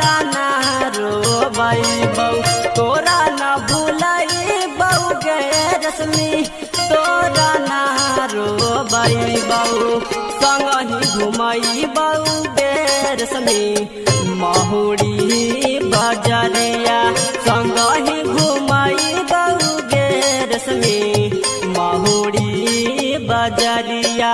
तोरा ना रोबैबौ, तोरा ना भुलैबौ गे रश्मि, तोरा ना रोबैबौ, संगहि घुमैबौ गे रश्मि, महुरी बजरिया संगहि घुमैबौ गे रश्मि, महुरी बजरिया।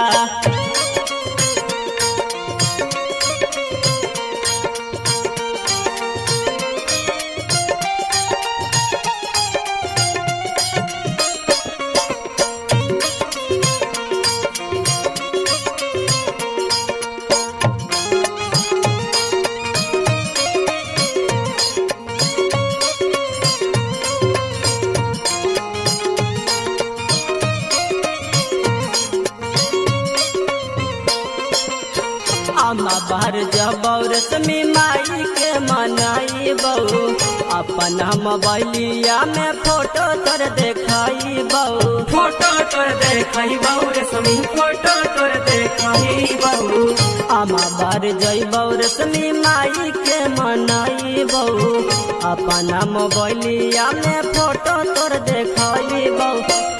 अम्मा बाहर जबौ रश्मि माई के मनाइबौ, अपन मोबाइलिया में फोटो तोर देखैबौ, फोटो तोर देखैबौ रश्मि, फोटो तोर देखैबौ। अम्मा बाहर जइबौ रश्मि माई के मनाइबौ, अपन मोबाइलिया में फोटो तोर देखैबौ,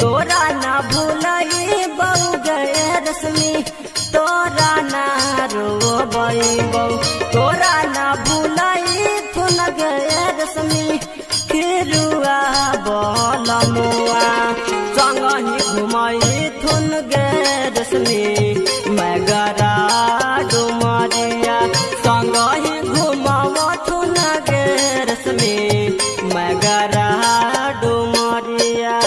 तोरा ना भुलैबौ गे रश्मि, तोरा ना रोबैबौ, तोरा ना भुलैथुन गे रश्मि, खिरुआ बलमुआ संगहि घुमैथुन गे रश्मि, मैगरा डुमरिया संगहि घुमथुन गे रश्मि, मैगरा डुमरिया।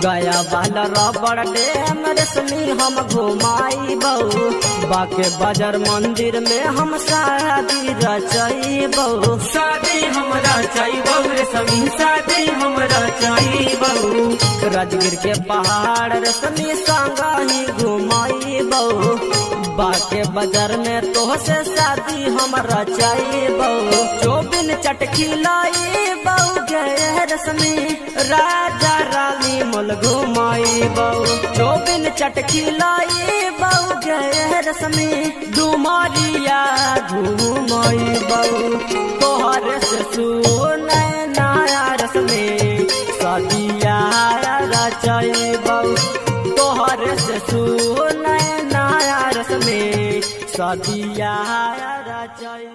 गया वाला रबड़ डैम रश्मि हम घुमाइबौ, बाके बाजार मंदिर में हम शादी रचैबौ, शादी हम रचैबौ रश्मि, शादी हम रचैबौ। राजगीर के पहाड़ रश्मि संगहि घुमाइबौ, बाके बाजार में तोहसे शादी हम रचैबौ, चौबिन चटखिलाइबौ गे रश्मि, राजा रानी मोल घुमाइबौ, चौबिन चटखिलाइबौ गे रश्मि, डुमरिया घुमाइबौ, तोहर से सुनै नया रश्मि, सदिया रचैबौ, तोहर से सुनै नया रश्मि, सदिया रचैबौ।